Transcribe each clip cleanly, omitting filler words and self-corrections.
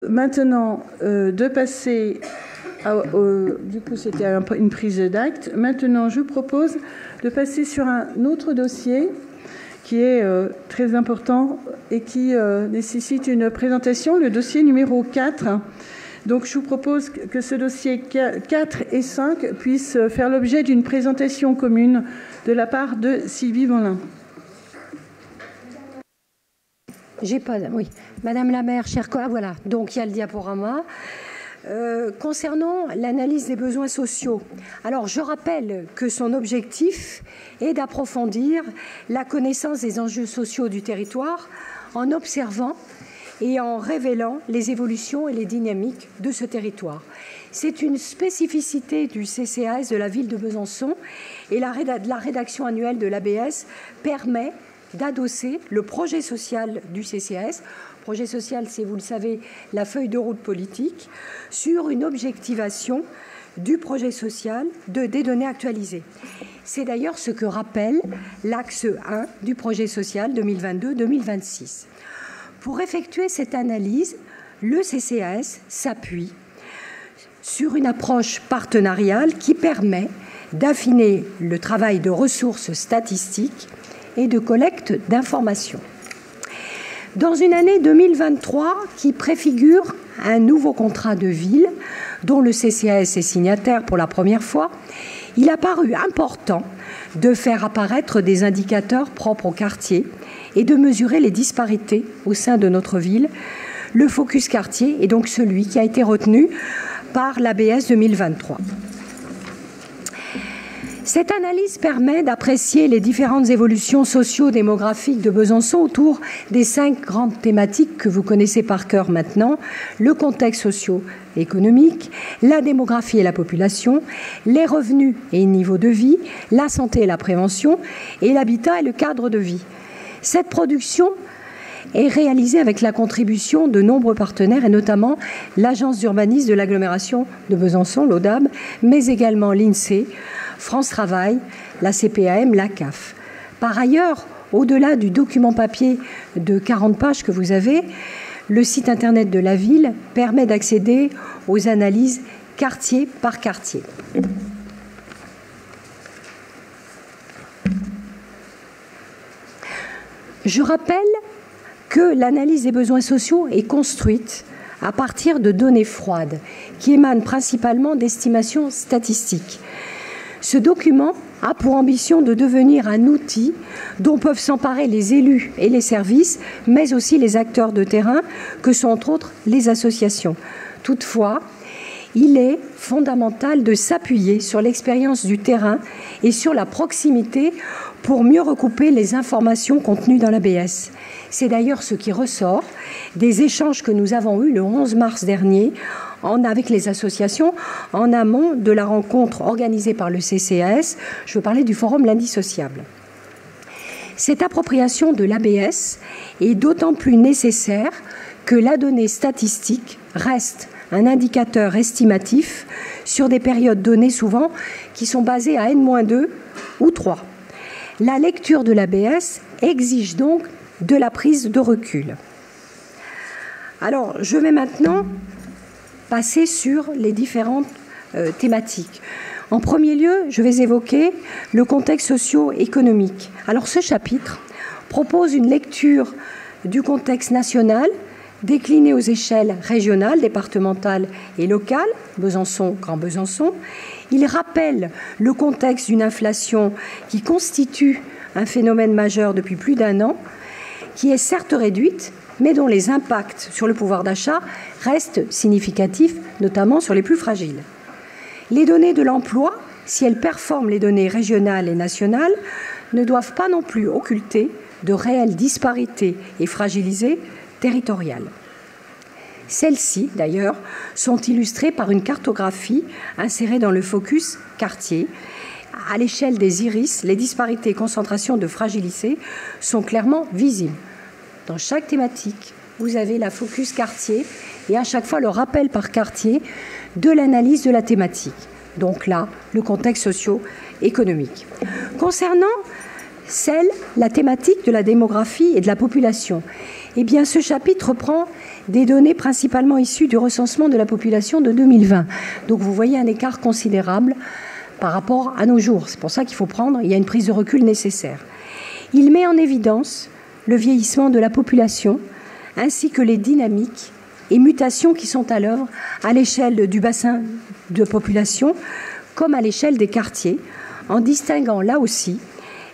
Maintenant, de passer, du coup c'était une prise d'acte. Maintenant, je vous propose de passer sur un autre dossier qui est très important et qui nécessite une présentation, le dossier numéro 4. Donc je vous propose que ce dossier 4 et 5 puissent faire l'objet d'une présentation commune de la part de Sylvie Bonlin. J'ai pas, oui. Madame la maire, chers collègues, voilà, donc il y a le diaporama. Concernant l'analyse des besoins sociaux, alors je rappelle que son objectif est d'approfondir la connaissance des enjeux sociaux du territoire en observant et en révélant les évolutions et les dynamiques de ce territoire. C'est une spécificité du CCAS de la ville de Besançon et la rédaction annuelle de l'ABS permet d'adosser le projet social du CCAS. Projet social, c'est, vous le savez, la feuille de route politique, sur une objectivation du projet social des données actualisées. C'est d'ailleurs ce que rappelle l'axe 1 du projet social 2022-2026. Pour effectuer cette analyse, le CCAS s'appuie sur une approche partenariale qui permet d'affiner le travail de ressources statistiques et de collecte d'informations. Dans une année 2023 qui préfigure un nouveau contrat de ville dont le CCAS est signataire pour la première fois, il a paru important de faire apparaître des indicateurs propres au quartier et de mesurer les disparités au sein de notre ville. Le focus quartier est donc celui qui a été retenu par l'ABS 2023. Cette analyse permet d'apprécier les différentes évolutions socio-démographiques de Besançon autour des 5 grandes thématiques que vous connaissez par cœur maintenant: le contexte socio-économique, la démographie et la population, les revenus et le niveau de vie, la santé et la prévention, et l'habitat et le cadre de vie. Cette production est réalisée avec la contribution de nombreux partenaires, et notamment l'Agence d'urbanisme de l'agglomération de Besançon, l'ODAB, mais également l'INSEE, France Travail, la CPAM, la CAF. Par ailleurs, au-delà du document papier de 40 pages que vous avez, le site internet de la ville permet d'accéder aux analyses quartier par quartier. Je rappelle que l'analyse des besoins sociaux est construite à partir de données froides qui émanent principalement d'estimations statistiques. Ce document a pour ambition de devenir un outil dont peuvent s'emparer les élus et les services, mais aussi les acteurs de terrain, que sont entre autres les associations. Toutefois, il est fondamental de s'appuyer sur l'expérience du terrain et sur la proximité pour mieux recouper les informations contenues dans l'ABS. C'est d'ailleurs ce qui ressort des échanges que nous avons eus le 11 mars dernier avec les associations en amont de la rencontre organisée par le CCAS. Je veux parler du forum l'indissociable. Cette appropriation de l'ABS est d'autant plus nécessaire que la donnée statistique reste un indicateur estimatif sur des périodes données souvent qui sont basées à N-2 ou 3. La lecture de l'ABS exige donc de la prise de recul. Alors, je vais maintenant passer sur les différentes thématiques. En premier lieu, je vais évoquer le contexte socio-économique. Alors, ce chapitre propose une lecture du contexte national décliné aux échelles régionales, départementales et locales, Besançon, Grand Besançon. Il rappelle le contexte d'une inflation qui constitue un phénomène majeur depuis plus d'1 an, qui est certes réduite, mais dont les impacts sur le pouvoir d'achat restent significatifs, notamment sur les plus fragiles. Les données de l'emploi, si elles performent les données régionales et nationales, ne doivent pas non plus occulter de réelles disparités et fragilités territoriales. Celles-ci, d'ailleurs, sont illustrées par une cartographie insérée dans le focus quartier. À l'échelle des iris, les disparités et concentrations de fragilité sont clairement visibles. Dans chaque thématique, vous avez la focus quartier et à chaque fois le rappel par quartier de l'analyse de la thématique. Donc là, le contexte socio-économique. Concernant la thématique de la démographie et de la population, Eh bien, ce chapitre prend des données principalement issues du recensement de la population de 2020. Donc vous voyez un écart considérable par rapport à nos jours. C'est pour ça qu'il faut il y a une prise de recul nécessaire. Il met en évidence le vieillissement de la population ainsi que les dynamiques et mutations qui sont à l'œuvre à l'échelle du bassin de population comme à l'échelle des quartiers, en distinguant là aussi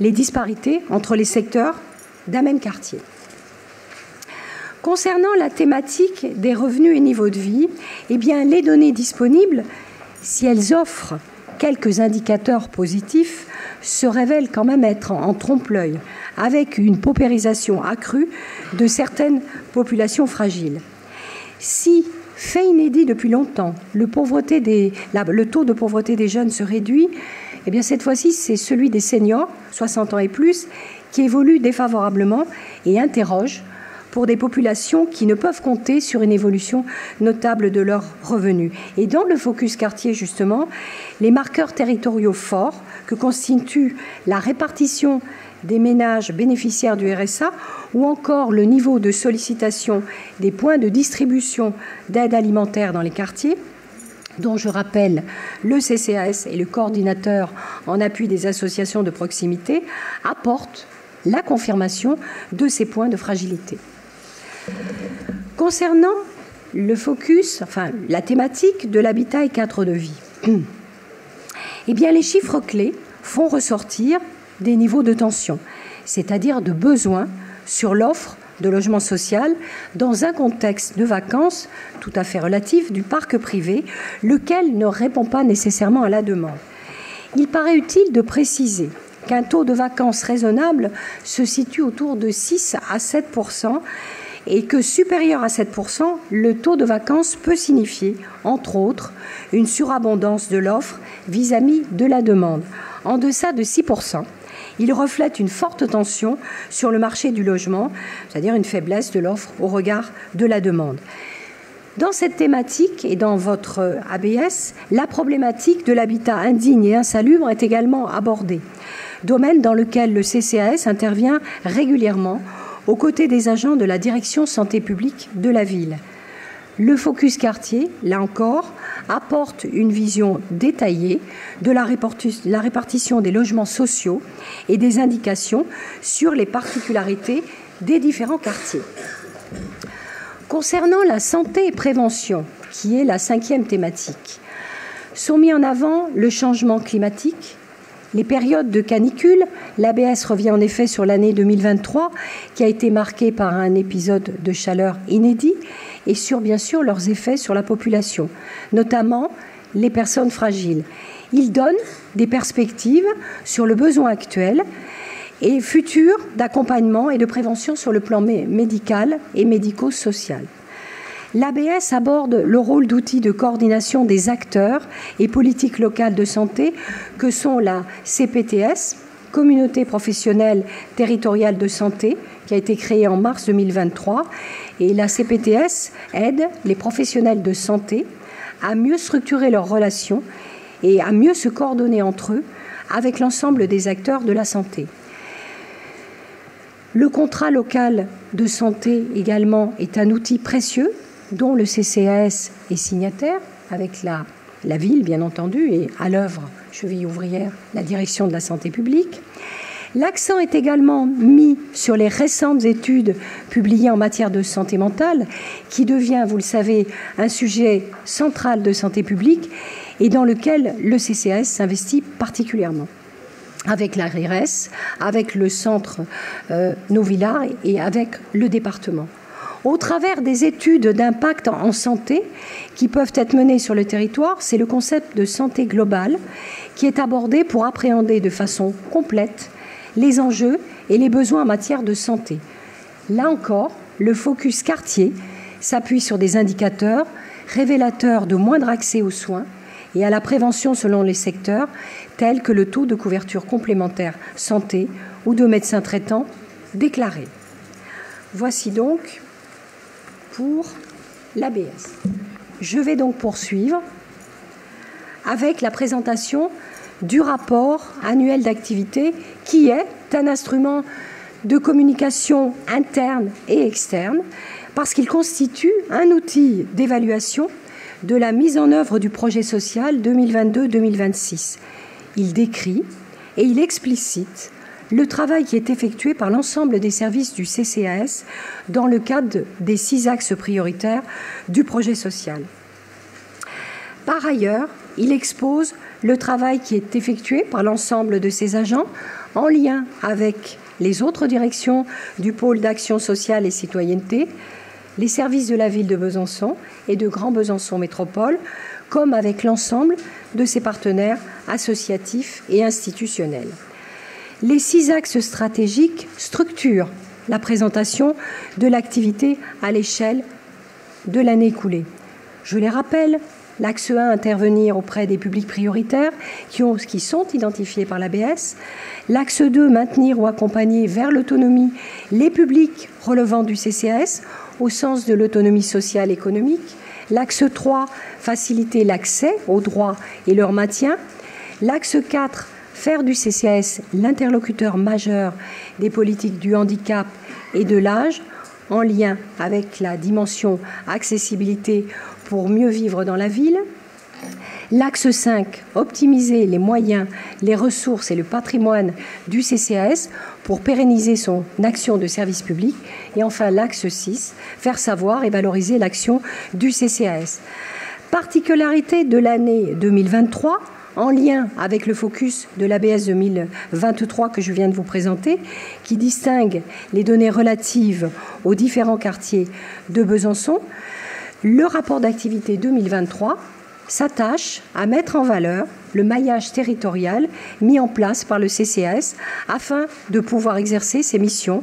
les disparités entre les secteurs d'un même quartier. Concernant la thématique des revenus et niveaux de vie, eh bien, les données disponibles, si elles offrent quelques indicateurs positifs, se révèlent quand même être en trompe-l'œil, avec une paupérisation accrue de certaines populations fragiles. Si, fait inédit depuis longtemps, le taux de pauvreté des jeunes se réduit, eh bien cette fois-ci, c'est celui des seniors, 60 ans et plus, qui évolue défavorablement et interroge pour des populations qui ne peuvent compter sur une évolution notable de leurs revenus. Et dans le focus quartier, justement, les marqueurs territoriaux forts que constituent la répartition des ménages bénéficiaires du RSA ou encore le niveau de sollicitation des points de distribution d'aide alimentaire dans les quartiers, dont je rappelle le CCAS et le coordinateur en appui des associations de proximité, apportent la confirmation de ces points de fragilité. Concernant le focus, la thématique de l'habitat et cadre de vie, eh bien, les chiffres clés font ressortir des niveaux de tension, c'est-à-dire de besoins sur l'offre de logement social dans un contexte de vacances tout à fait relatif du parc privé, lequel ne répond pas nécessairement à la demande. Il paraît utile de préciser qu'un taux de vacances raisonnable se situe autour de 6 à 7%, et que supérieur à 7%, le taux de vacances peut signifier, entre autres, une surabondance de l'offre vis-à-vis de la demande. En deçà de 6%, il reflète une forte tension sur le marché du logement, c'est-à-dire une faiblesse de l'offre au regard de la demande. Dans cette thématique et dans votre ABS, la problématique de l'habitat indigne et insalubre est également abordée, domaine dans lequel le CCAS intervient régulièrement aux côtés des agents de la direction santé publique de la ville. Le focus quartier, là encore, apporte une vision détaillée de la répartition des logements sociaux et des indications sur les particularités des différents quartiers. Concernant la santé et prévention, qui est la 5e thématique, sont mis en avant le changement climatique, les périodes de canicule. L'ABS revient en effet sur l'année 2023, qui a été marquée par un épisode de chaleur inédit, et sur, bien sûr, leurs effets sur la population, notamment les personnes fragiles. Il donne des perspectives sur le besoin actuel et futur d'accompagnement et de prévention sur le plan médical et médico-social. L'ABS aborde le rôle d'outil de coordination des acteurs et politiques locales de santé que sont la CPTS, Communauté professionnelle territoriale de santé, qui a été créée en mars 2023, et la CPTS aide les professionnels de santé à mieux structurer leurs relations et à mieux se coordonner entre eux avec l'ensemble des acteurs de la santé. Le contrat local de santé également est un outil précieux dont le CCAS est signataire avec la ville, bien entendu, et à l'œuvre, cheville ouvrière, la direction de la santé publique. L'accent est également mis sur les récentes études publiées en matière de santé mentale, qui devient, vous le savez, un sujet central de santé publique et dans lequel le CCAS s'investit particulièrement, avec l'ARS, avec le centre Novilla et avec le département. Au travers des études d'impact en santé qui peuvent être menées sur le territoire, c'est le concept de santé globale qui est abordé pour appréhender de façon complète les enjeux et les besoins en matière de santé. Là encore, le focus quartier s'appuie sur des indicateurs révélateurs de moindre accès aux soins et à la prévention selon les secteurs, tels que le taux de couverture complémentaire santé ou de médecins traitants déclarés. Voici donc pour l'ABS. Je vais donc poursuivre avec la présentation du rapport annuel d'activité qui est un instrument de communication interne et externe, parce qu'il constitue un outil d'évaluation de la mise en œuvre du projet social 2022-2026. Il décrit et il explicite le travail qui est effectué par l'ensemble des services du CCAS dans le cadre des 6 axes prioritaires du projet social. Par ailleurs, il expose le travail qui est effectué par l'ensemble de ces agents en lien avec les autres directions du pôle d'action sociale et citoyenneté, les services de la ville de Besançon et de Grand Besançon Métropole, comme avec l'ensemble de ses partenaires associatifs et institutionnels. Les 6 axes stratégiques structurent la présentation de l'activité à l'échelle de l'année écoulée. Je les rappelle, l'axe 1, intervenir auprès des publics prioritaires qui sont identifiés par l'ABS. L'axe 2, maintenir ou accompagner vers l'autonomie les publics relevant du CCAS au sens de l'autonomie sociale et économique. L'axe 3, faciliter l'accès aux droits et leur maintien. L'axe 4, faire du CCAS l'interlocuteur majeur des politiques du handicap et de l'âge, en lien avec la dimension accessibilité pour mieux vivre dans la ville. L'axe 5, optimiser les moyens, les ressources et le patrimoine du CCAS pour pérenniser son action de service public. Et enfin, l'axe 6, faire savoir et valoriser l'action du CCAS. Particularité de l'année 2023, en lien avec le focus de l'ABS 2023 que je viens de vous présenter, qui distingue les données relatives aux différents quartiers de Besançon, le rapport d'activité 2023 s'attache à mettre en valeur le maillage territorial mis en place par le CCAS afin de pouvoir exercer ses missions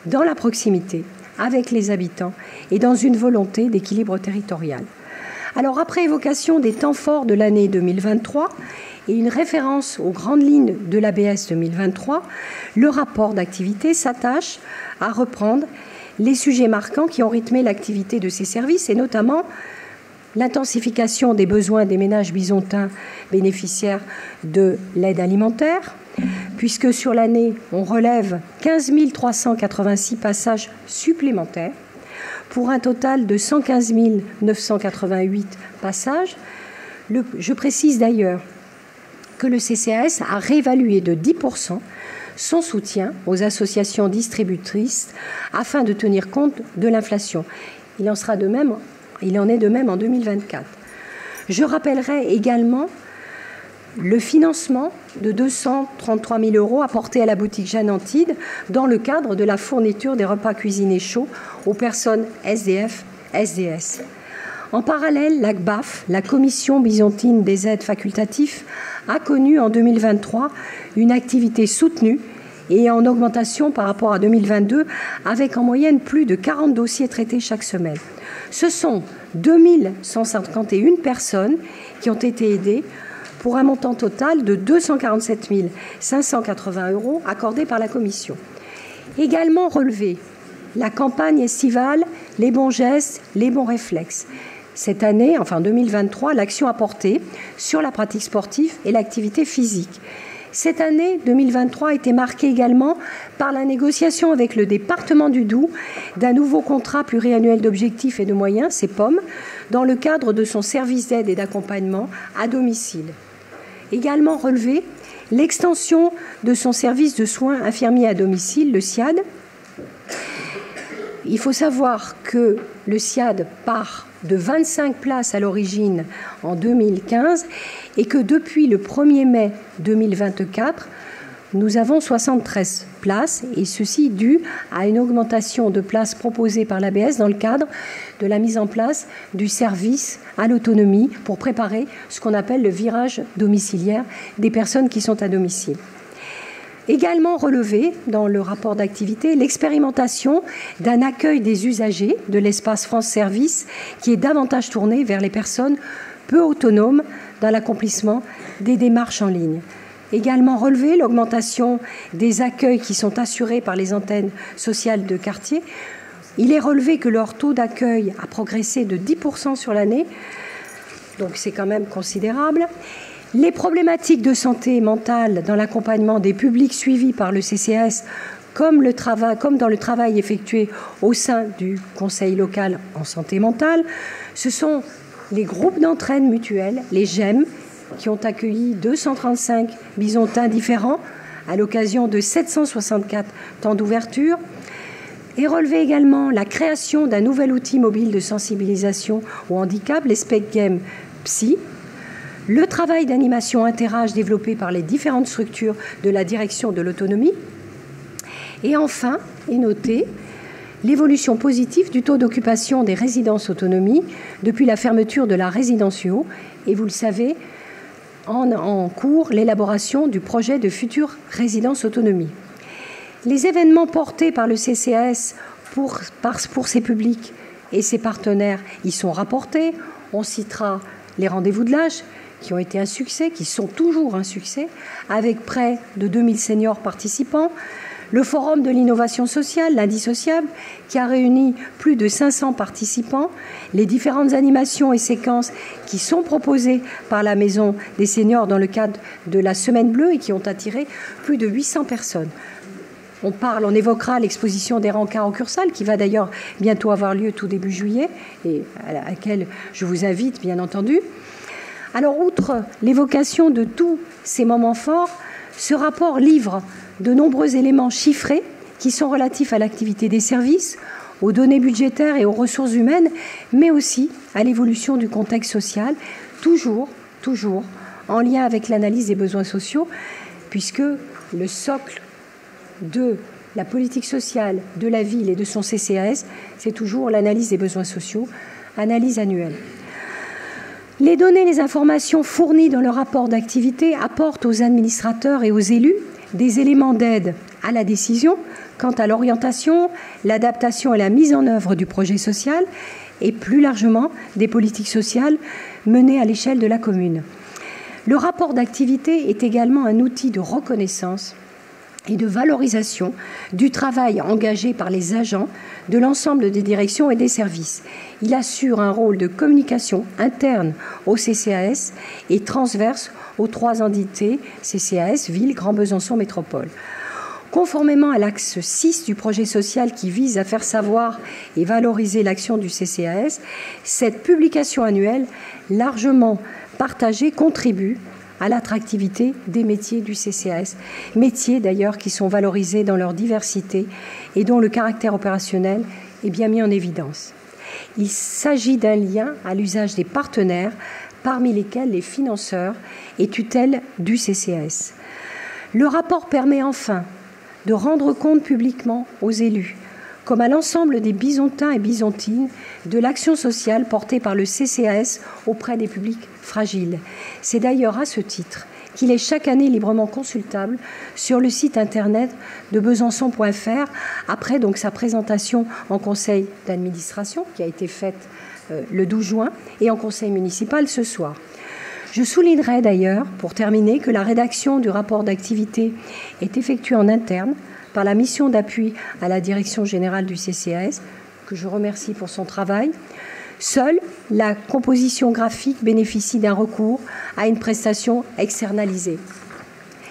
dans la proximité avec les habitants et dans une volonté d'équilibre territorial. Alors, après évocation des temps forts de l'année 2023 et une référence aux grandes lignes de l'ABS 2023, le rapport d'activité s'attache à reprendre les sujets marquants qui ont rythmé l'activité de ces services, et notamment l'intensification des besoins des ménages bisontins bénéficiaires de l'aide alimentaire, puisque sur l'année, on relève 15 386 passages supplémentaires, pour un total de 115 988 passages. Je précise d'ailleurs que le CCAS a réévalué de 10% son soutien aux associations distributrices afin de tenir compte de l'inflation. Il en est de même en 2024. Je rappellerai également le financement de 233 000 € apporté à la boutique Jeanne Antide dans le cadre de la fourniture des repas cuisinés chauds aux personnes SDF, SDS. En parallèle, l'ACBAF, la Commission byzantine des aides facultatives, a connu en 2023 une activité soutenue et en augmentation par rapport à 2022, avec en moyenne plus de 40 dossiers traités chaque semaine. Ce sont 2151 personnes qui ont été aidées pour un montant total de 247 580 € accordés par la Commission. Également relevé la campagne estivale « Les bons gestes, les bons réflexes ». Cette année, enfin 2023, l'action a porté sur la pratique sportive et l'activité physique. Cette année 2023 a été marquée également par la négociation avec le département du Doubs d'un nouveau contrat pluriannuel d'objectifs et de moyens, CEPOM, dans le cadre de son service d'aide et d'accompagnement à domicile. Également relevé l'extension de son service de soins infirmiers à domicile, le SIAD. Il faut savoir que le SIAD part de 25 places à l'origine en 2015 et que depuis le 1er mai 2024, nous avons 73 places, et ceci dû à une augmentation de places proposées par l'ABS dans le cadre de la mise en place du service à l'autonomie pour préparer ce qu'on appelle le virage domiciliaire des personnes qui sont à domicile. Également relevé dans le rapport d'activité l'expérimentation d'un accueil des usagers de l'espace France Service qui est davantage tourné vers les personnes peu autonomes dans l'accomplissement des démarches en ligne. Également relevé l'augmentation des accueils qui sont assurés par les antennes sociales de quartier. Il est relevé que leur taux d'accueil a progressé de 10% sur l'année, donc c'est quand même considérable. Les problématiques de santé mentale dans l'accompagnement des publics suivis par le CCAS comme dans le travail effectué au sein du Conseil local en santé mentale, ce sont les groupes d'entraide mutuelle, les GEM, qui ont accueilli 235 bisontins différents à l'occasion de 764 temps d'ouverture, et relevé également la création d'un nouvel outil mobile de sensibilisation au handicap, les Spec Games Psy, le travail d'animation interage développé par les différentes structures de la direction de l'autonomie, et enfin est noté l'évolution positive du taux d'occupation des résidences autonomie depuis la fermeture de la résidence UO, et vous le savez, en cours l'élaboration du projet de future résidence autonomie. Les événements portés par le CCAS pour ses publics et ses partenaires y sont rapportés. On citera les rendez-vous de l'âge qui ont été un succès, qui sont toujours un succès, avec près de 2000 seniors participants. Le Forum de l'innovation sociale, l'Indissociable, qui a réuni plus de 500 participants. Les différentes animations et séquences qui sont proposées par la Maison des seniors dans le cadre de la Semaine bleue et qui ont attiré plus de 800 personnes. On évoquera l'exposition des rencarts au Cursal, qui va d'ailleurs bientôt avoir lieu tout début juillet, et à laquelle je vous invite, bien entendu. Alors, outre l'évocation de tous ces moments forts, ce rapport livre de nombreux éléments chiffrés qui sont relatifs à l'activité des services, aux données budgétaires et aux ressources humaines, mais aussi à l'évolution du contexte social, toujours en lien avec l'analyse des besoins sociaux, puisque le socle de la politique sociale de la ville et de son CCAS, c'est toujours l'analyse des besoins sociaux, analyse annuelle. Les données, les informations fournies dans le rapport d'activité apportent aux administrateurs et aux élus des éléments d'aide à la décision quant à l'orientation, l'adaptation et la mise en œuvre du projet social et plus largement des politiques sociales menées à l'échelle de la commune. Le rapport d'activité est également un outil de reconnaissance et de valorisation du travail engagé par les agents de l'ensemble des directions et des services. Il assure un rôle de communication interne au CCAS et transverse aux 3 entités CCAS, Ville, Grand Besançon, Métropole. Conformément à l'axe 6 du projet social qui vise à faire savoir et valoriser l'action du CCAS, cette publication annuelle largement partagée contribue à l'attractivité des métiers du CCAS, métiers d'ailleurs qui sont valorisés dans leur diversité et dont le caractère opérationnel est bien mis en évidence. Il s'agit d'un lien à l'usage des partenaires, parmi lesquels les financeurs et tutelles du CCAS. Le rapport permet enfin de rendre compte publiquement aux élus, comme à l'ensemble des bisontins et bisontines, de l'action sociale portée par le CCAS auprès des publics fragiles. C'est d'ailleurs à ce titre qu'il est chaque année librement consultable sur le site internet de besançon.fr, après donc sa présentation en conseil d'administration, qui a été faite le 12 juin, et en conseil municipal ce soir. Je soulignerai d'ailleurs, pour terminer, que la rédaction du rapport d'activité est effectuée en interne par la mission d'appui à la direction générale du CCAS, que je remercie pour son travail. Seule la composition graphique bénéficie d'un recours à une prestation externalisée.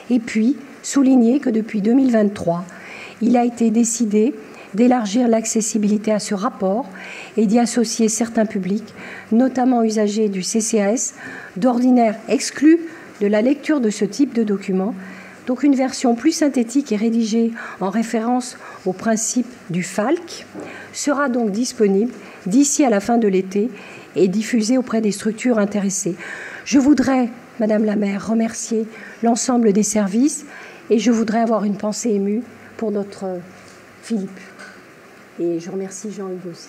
Et puis, souligner que depuis 2023, il a été décidé d'élargir l'accessibilité à ce rapport et d'y associer certains publics, notamment usagers du CCAS, d'ordinaire exclus de la lecture de ce type de document. Donc une version plus synthétique et rédigée en référence au principe du FALC sera donc disponible d'ici à la fin de l'été et diffusée auprès des structures intéressées. Je voudrais, Madame la maire, remercier l'ensemble des services et je voudrais avoir une pensée émue pour notre Philippe. Et je remercie Jean-Hugues aussi.